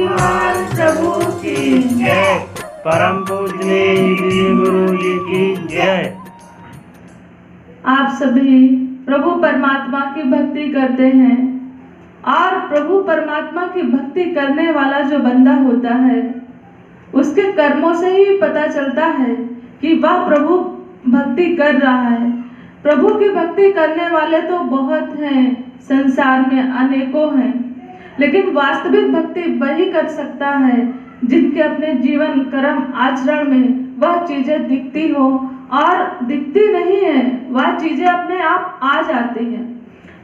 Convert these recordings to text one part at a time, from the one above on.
महान प्रभु की जय। परम पूजनीय गुरु जी की जय। आप सभी प्रभु परमात्मा की भक्ति करते हैं और प्रभु परमात्मा की भक्ति करने वाला जो बंदा होता है उसके कर्मों से ही पता चलता है कि वह प्रभु भक्ति कर रहा है। प्रभु की भक्ति करने वाले तो बहुत हैं, संसार में अनेकों हैं, लेकिन वास्तविक भक्ति वही कर सकता है जिनके अपने जीवन कर्म आचरण में वह चीजें दिखती हो, और दिखती नहीं है वह चीजें अपने आप आ जाती हैं।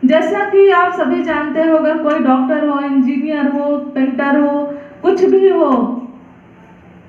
जैसा कि आप सभी जानते हो, अगर कोई डॉक्टर हो, इंजीनियर हो, पेंटर हो, कुछ भी हो,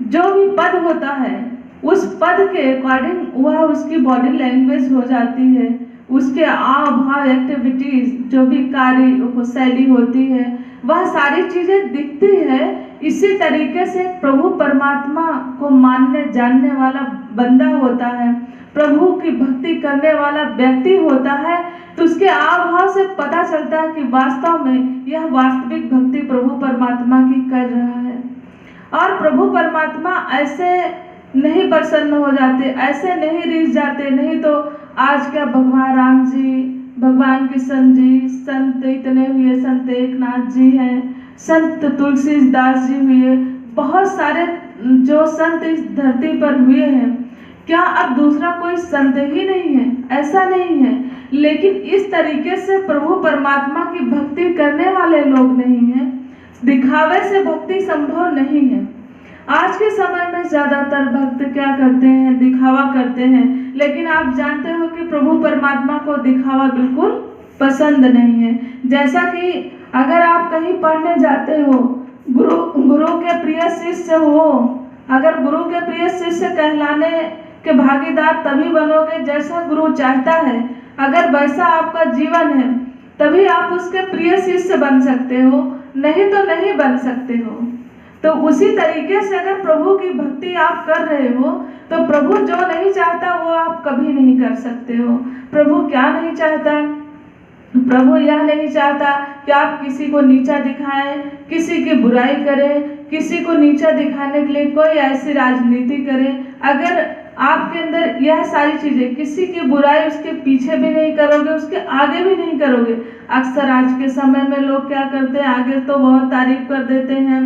जो भी पद होता है उस पद के अकॉर्डिंग वह उसकी बॉडी लैंग्वेज हो जाती है, उसके आव भाव एक्टिविटीज जो भी कार्य शैली होती है वह सारी चीजें दिखती है। इसी तरीके से प्रभु परमात्मा को मानने जानने वाला बंदा होता है, प्रभु की भक्ति करने वाला व्यक्ति होता है, तो उसके आव भाव से पता चलता है कि वास्तव में यह वास्तविक भक्ति प्रभु परमात्मा की कर रहा है। और प्रभु परमात्मा ऐसे नहीं प्रसन्न हो जाते, ऐसे नहीं रिझ जाते। नहीं तो आज क्या भगवान राम जी, भगवान कृष्ण जी, संत इतने हुए, संत एकनाथ जी हैं, संत तुलसीदास जी हुए, बहुत सारे जो संत इस धरती पर हुए हैं। क्या अब दूसरा कोई संत ही नहीं है? ऐसा नहीं है, लेकिन इस तरीके से प्रभु परमात्मा की भक्ति करने वाले लोग नहीं हैं। दिखावे से भक्ति संभव नहीं है। आज के समय में ज्यादातर भक्त क्या करते हैं? दिखावा करते हैं। लेकिन आप जानते हो कि प्रभु परमात्मा को दिखावा बिल्कुल पसंद नहीं है। जैसा कि अगर आप कहीं पढ़ने जाते हो, गुरु के प्रिय शिष्य हो, अगर गुरु के प्रिय शिष्य कहलाने के भागीदार तभी बनोगे जैसा गुरु चाहता है। अगर वैसा आपका जीवन है तभी आप उसके प्रिय शिष्य बन सकते हो, नहीं तो नहीं बन सकते हो। तो उसी तरीके से अगर प्रभु की भक्ति आप कर रहे हो तो प्रभु जो नहीं चाहता वो आप कभी नहीं कर सकते हो। प्रभु क्या नहीं चाहता? प्रभु यह नहीं चाहता कि आप किसी को नीचा दिखाएं, किसी की बुराई करें, किसी को नीचा दिखाने के लिए कोई ऐसी राजनीति करें। अगर आपके अंदर यह सारी चीजें, किसी की बुराई उसके पीछे भी नहीं करोगे, उसके आगे भी नहीं करोगे। अक्सर आज के समय में लोग क्या करते हैं, आगे तो बहुत तारीफ कर देते हैं,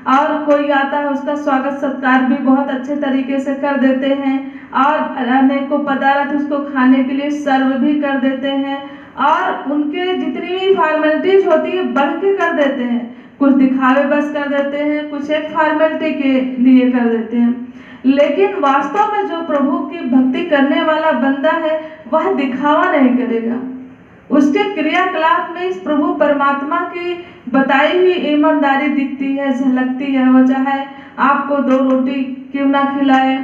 और कोई आता है उसका स्वागत सत्कार भी बहुत अच्छे तरीके से कर देते हैं, और अनेकों पदार्थ उसको खाने के लिए सर्व भी कर देते हैं, और उनके जितनी भी फॉर्मेलिटीज होती है बढ़ के कर देते हैं। कुछ दिखावे बस कर देते हैं, कुछ एक फॉर्मेलिटी के लिए कर देते हैं। लेकिन वास्तव में जो प्रभु की भक्ति करने वाला बंदा है वह दिखावा नहीं करेगा। उसके क्रियाकलाप में इस प्रभु परमात्मा की बताई हुई ईमानदारी दिखती है, झलकती है। वो चाहे आपको 2 रोटी क्यों ना खिलाए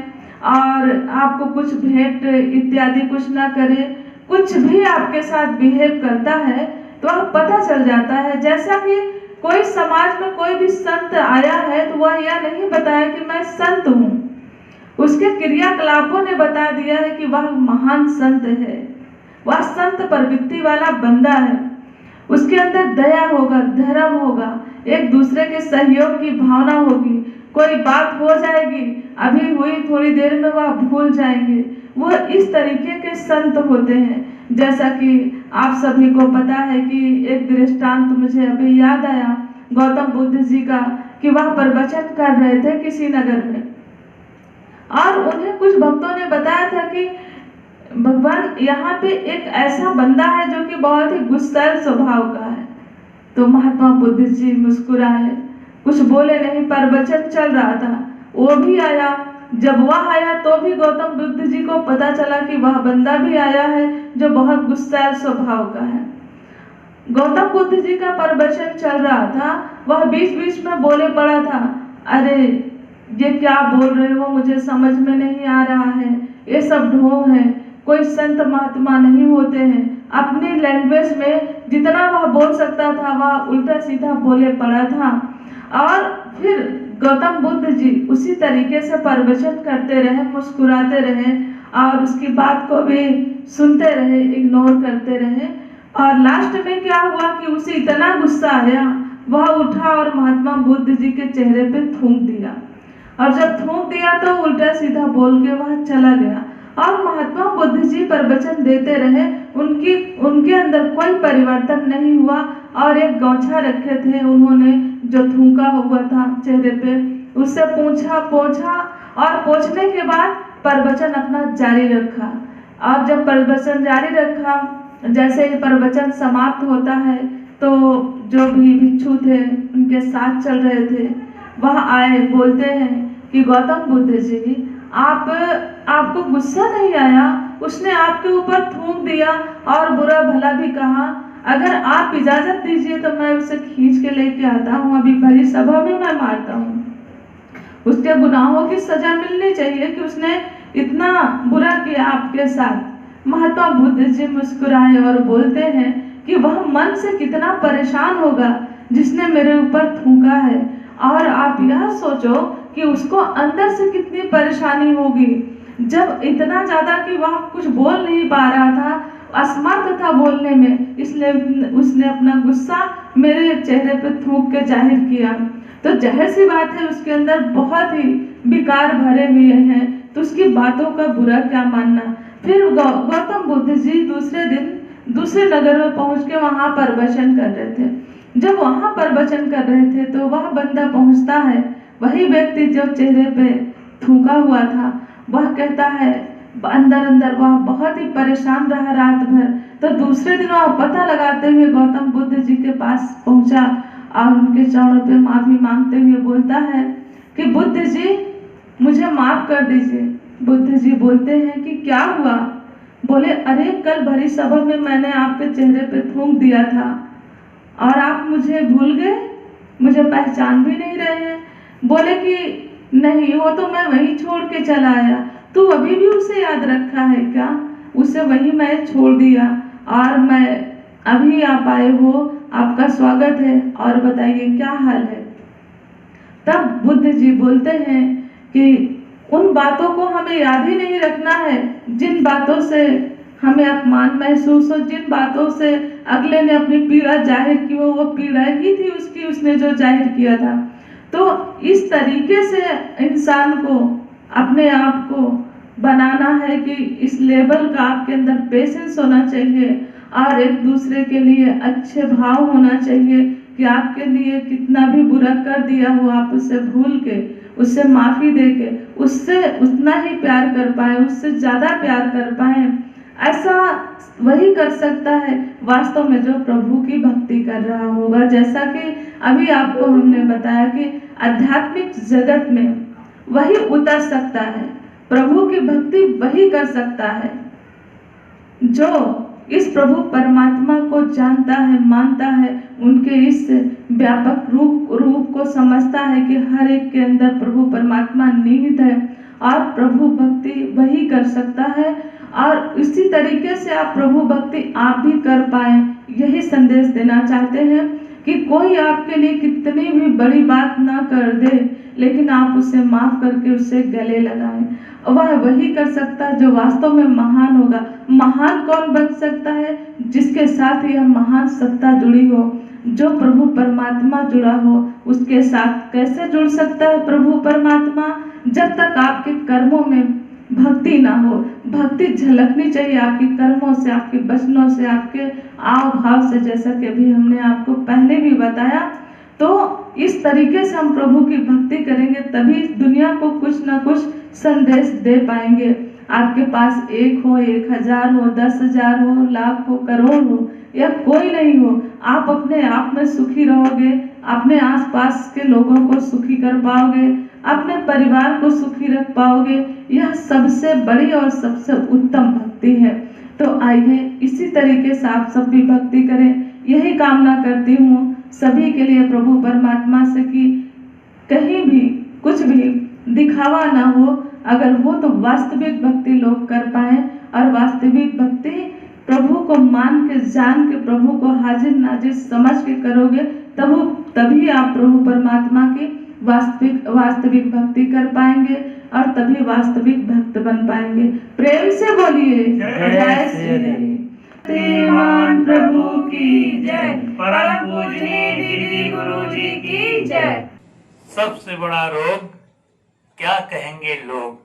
और आपको कुछ भेंट इत्यादि कुछ ना करे, कुछ भी आपके साथ बिहेव करता है तो आप पता चल जाता है। जैसा कि कोई समाज में कोई भी संत आया है तो वह यह नहीं बताया कि मैं संत हूँ, उसके क्रियाकलापों ने बता दिया है कि वह महान संत है, वह संत प्रवृत्ति वाला बंदा है। उसके अंदर दया होगा, धर्म होगा, एक दूसरे के सहयोग की भावना होगी। कोई बात हो जाएगी, अभी हुई, थोड़ी देर में वह भूल जाएंगे। वो इस तरीके के संत होते हैं। जैसा कि आप सभी को पता है कि एक दृष्टांत मुझे अभी याद आया गौतम बुद्ध जी का, कि वह प्रवचन कर रहे थे किसी नगर में, और उन्हें कुछ भक्तों ने बताया था कि भगवान यहाँ पे एक ऐसा बंदा है जो कि बहुत ही गुस्सैल स्वभाव का है। तो महात्मा बुद्ध जी मुस्कुराए, कुछ बोले नहीं, प्रवचन चल रहा था। वो भी आया, जब वह आया तो भी गौतम बुद्ध जी को पता चला कि वह बंदा भी आया है जो बहुत गुस्सैल स्वभाव का है। गौतम बुद्ध जी का प्रवचन चल रहा था, वह बीच बीच में बोले पड़ा था, अरे ये क्या बोल रहे हो, मुझे समझ में नहीं आ रहा है, ये सब ढोंग है, कोई संत महात्मा नहीं होते हैं। अपनी लैंग्वेज में जितना वह बोल सकता था वह उल्टा सीधा बोले पड़ा था। और फिर गौतम बुद्ध जी उसी तरीके से प्रवचन करते रहे, मुस्कुराते रहे, और उसकी बात को भी सुनते रहे, इग्नोर करते रहे। और लास्ट में क्या हुआ कि उसे इतना गुस्सा आया, वह उठा और महात्मा बुद्ध जी के चेहरे पे थूक दिया, और जब थूक दिया तो उल्टा सीधा बोल के वह चला गया। और महात्मा बुद्ध जी प्रवचन देते रहे, उनके अंदर कोई परिवर्तन नहीं हुआ। और एक गौछा रखे थे उन्होंने, जो थूका हुआ था चेहरे पे, उससे पोंछा और पोंछने के बाद प्रवचन अपना जारी रखा। और जब प्रवचन जारी रखा, जैसे ही प्रवचन समाप्त होता है तो जो भी भिक्षु थे उनके साथ चल रहे थे वह आए, बोलते हैं कि गौतम बुद्ध जी, आपको गुस्सा नहीं आया? उसने आपके ऊपर थूक दिया और बुरा भला भी कहा। अगर आप इजाजत दीजिए तो मैं उसे खींच के लेके आता हूँ, अभी भरी सभा में मैं मारता हूँ। उसके गुनाहों की सजा मिलनी चाहिए कि उसने इतना बुरा किया आपके साथ। महात्मा बुद्ध जी मुस्कुराए और बोलते हैं कि वह मन से कितना परेशान होगा जिसने मेरे ऊपर थूका है, और आप यह सोचो कि उसको अंदर से कितनी परेशानी होगी, जब इतना ज्यादा कि वह कुछ बोल नहीं पा रहा था, असमर्थ था बोलने में, इसलिए उसने अपना गुस्सा मेरे चेहरे पे थूक के जाहिर किया। तो जाहिर सी बात है उसके अंदर बहुत ही विकार भरे हुए हैं, तो उसकी बातों का बुरा क्या मानना। फिर गौतम बुद्ध जी दूसरे दिन दूसरे नगर में पहुंच के वहां प्रवचन कर रहे थे। जब वहां प्रवचन कर रहे थे तो वह बंदा पहुंचता है, वही व्यक्ति जो चेहरे पे थूका हुआ था, वह कहता है अंदर अंदर वह बहुत ही परेशान रहा रात भर। तो दूसरे दिन वह पता लगाते हुए गौतम बुद्ध जी के पास पहुंचा और उनके चरणों पे माफी मांगते हुए बोलता है कि बुद्ध जी मुझे माफ कर दीजिए। बुद्ध जी बोलते हैं कि क्या हुआ? बोले अरे कल भरी सभा में मैंने आपके चेहरे पे थूक दिया था और आप मुझे भूल गए, मुझे पहचान भी नहीं रहे हैं। बोले कि नहीं, वो तो मैं वहीं छोड़ के चला आया। तू अभी भी उसे याद रखा है क्या? उसे वहीं मैं छोड़ दिया और मैं अभी आप आए हो, आपका स्वागत है, और बताइए क्या हाल है। तब बुद्ध जी बोलते हैं कि उन बातों को हमें याद ही नहीं रखना है जिन बातों से हमें अपमान महसूस हो, जिन बातों से अगले ने अपनी पीड़ा जाहिर की हो, वो पीड़ा ही थी उसकी, उसने जो जाहिर किया था। तो इस तरीके से इंसान को अपने आप को बनाना है कि इस लेवल का आपके अंदर पेशेंस होना चाहिए और एक दूसरे के लिए अच्छे भाव होना चाहिए कि आपके लिए कितना भी बुरा कर दिया हो आप उसे भूल के, उससे माफी दे के, उससे उतना ही प्यार कर पाए, उससे ज्यादा प्यार कर पाए। ऐसा वही कर सकता है वास्तव में जो प्रभु की भक्ति कर रहा होगा। जैसा कि अभी आपको हमने बताया कि आध्यात्मिक जगत में वही उतर सकता है, प्रभु की भक्ति वही कर सकता है जो इस प्रभु परमात्मा को जानता है, मानता है, उनके इस व्यापक रूप को समझता है कि हर एक के अंदर प्रभु परमात्मा निहित है, और प्रभु भक्ति वही कर सकता है। और इसी तरीके से आप प्रभु भक्ति आप भी कर पाए, यही संदेश देना चाहते हैं कि कोई आपके लिए कितनी भी बड़ी बात ना कर दे, लेकिन आप उसे माफ करके उससे गले लगाएं। वह वही कर सकता है जो वास्तव में महान होगा। महान कौन बन सकता है? जिसके साथ यह महान सत्ता जुड़ी हो, जो प्रभु परमात्मा जुड़ा हो। उसके साथ कैसे जुड़ सकता है प्रभु परमात्मा? जब तक आपके कर्मों में भक्ति ना हो। भक्ति झलकनी चाहिए आपके कर्मों से, आपके वचनों से, आपके आव भाव से, जैसा कि अभी हमने आपको पहले भी बताया। तो इस तरीके से हम प्रभु की भक्ति करेंगे, तभी दुनिया को कुछ ना कुछ संदेश दे पाएंगे। आपके पास 1 हो, 1000 हो, 10,000 हो, लाख हो, करोड़ हो, या कोई नहीं हो, आप अपने आप में सुखी रहोगे, अपने आसपास के लोगों को सुखी कर पाओगे, अपने परिवार को सुखी रख पाओगे। यह सबसे बड़ी और सबसे उत्तम भक्ति है। तो आइए इसी तरीके से आप सब भी भक्ति करें। यही कामना करती हूँ सभी के लिए प्रभु परमात्मा से कि कहीं भी कुछ भी दिखावा ना हो, अगर हो तो वास्तविक भक्ति लोग कर पाए, और वास्तविक भक्ति प्रभु को मान के, जान के, प्रभु को हाजिर नाजिर समझ के करोगे, तभी आप प्रभु परमात्मा की वास्तविक भक्ति कर पाएंगे और तभी वास्तविक भक्त बन पाएंगे। प्रेम से बोलिए जय श्री हरि। शक्तिमान प्रभु की जय। परम पूजनीय दीदी गुरु जी की जय। सबसे बड़ा रोग क्या कहेंगे लोग।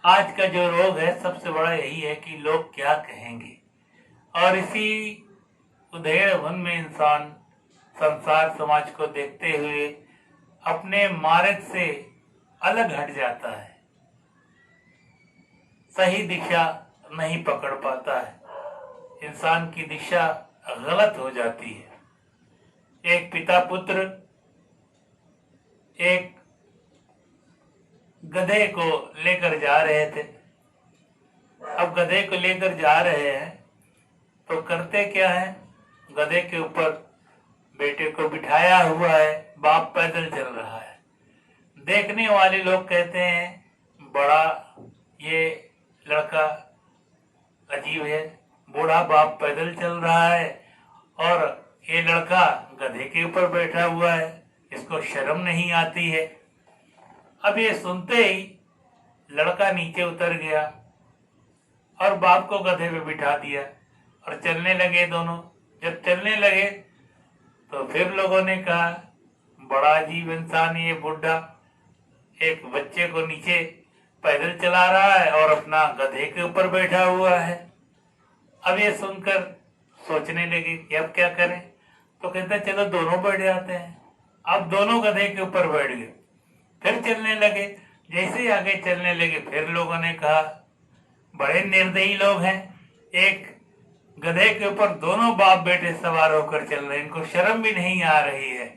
आज का जो रोग है सबसे बड़ा यही है कि लोग क्या कहेंगे, और इसी उधेड़ बुन में इंसान संसार समाज को देखते हुए अपने मार्ग से अलग हट जाता है, सही दिशा नहीं पकड़ पाता है, इंसान की दिशा गलत हो जाती है। एक पिता पुत्र एक गधे को लेकर जा रहे थे। अब गधे को लेकर जा रहे हैं तो करते क्या है, गधे के ऊपर बेटे को बिठाया हुआ है, बाप पैदल चल रहा है। देखने वाले लोग कहते हैं बड़ा ये लड़का अजीब है, बूढ़ा बाप पैदल चल रहा है और ये लड़का गधे के ऊपर बैठा हुआ है, इसको शर्म नहीं आती है। अब ये सुनते ही लड़का नीचे उतर गया और बाप को गधे पे बिठा दिया और चलने लगे दोनों। जब चलने लगे तो फिर लोगों ने कहा बड़ा अजीब इंसान ये बुढ़ा, एक बच्चे को नीचे पैदल चला रहा है और अपना गधे के ऊपर बैठा हुआ है। अब ये सुनकर सोचने लगे कि अब क्या करें, तो कहते चलो दोनों बैठ जाते हैं। अब दोनों गधे के ऊपर बैठ गए, फिर चलने लगे। जैसे ही आगे चलने लगे फिर लोगों ने कहा बड़े निर्दयी लोग हैं, एक गधे के ऊपर दोनों बाप बेटे सवार होकर चल रहे हैं, इनको शर्म भी नहीं आ रही है।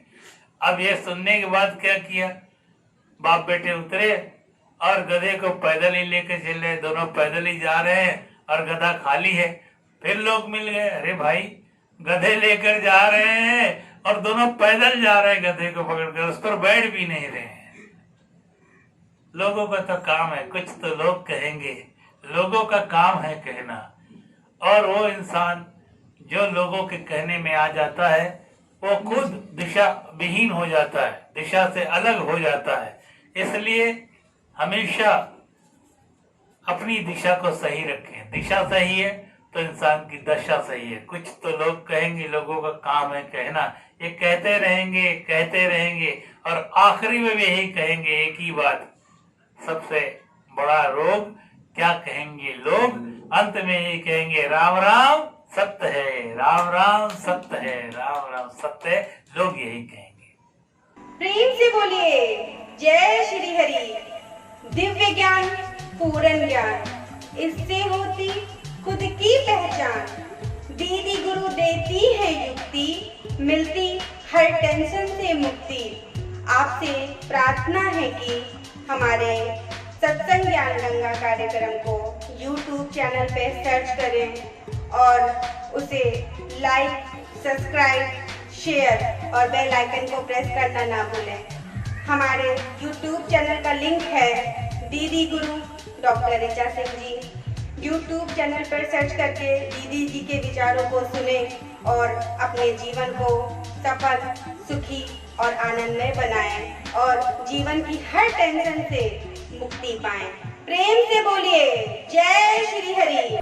अब ये सुनने के बाद क्या किया, बाप बेटे उतरे और गधे को पैदल ही लेकर चल रहे, दोनों पैदल ही जा रहे हैं और गधा खाली है। फिर लोग मिल गए, अरे भाई गधे लेकर जा रहे हैं और दोनों पैदल जा रहे हैं, गधे को पकड़कर उस पर बैठ भी नहीं रहे हैं। लोगों का तो काम है, कुछ तो लोग कहेंगे, लोगों का काम है कहना। और वो इंसान जो लोगों के कहने में आ जाता है वो खुद दिशा विहीन हो जाता है, दिशा से अलग हो जाता है। इसलिए हमेशा अपनी दिशा को सही रखें। दिशा सही है तो इंसान की दशा सही है। कुछ तो लोग कहेंगे, लोगों का काम है कहना, ये कहते रहेंगे और आखिरी में भी यही कहेंगे एक ही बात, सबसे बड़ा रोग क्या कहेंगे लोग। अंत में यही कहेंगे राम राम सत्य है, राम राम सत्य है, राम राम सत्य है, लोग यही कहेंगे। प्रेम से बोलिए जय श्री हरि। दिव्य ज्ञान पूर्ण ज्ञान, इससे होती खुद की पहचान। दीदी गुरु देती है युक्ति, मिलती हर टेंशन से मुक्ति। आपसे प्रार्थना है कि हमारे सत्संग ज्ञान गंगा कार्यक्रम को YouTube चैनल पे सर्च करें और उसे लाइक, सब्सक्राइब, शेयर और बेल आइकन को प्रेस करना ना भूलें। हमारे YouTube चैनल का लिंक है दीदी गुरु doctor Richa Singh ji. YouTube channel पर सर्च करके दीदी जी के विचारों को सुने और अपने जीवन को सफल, सुखी और आनंदमय बनाएं और जीवन की हर टेंशन से मुक्ति पाएं। प्रेम से बोलिए जय श्री हरि।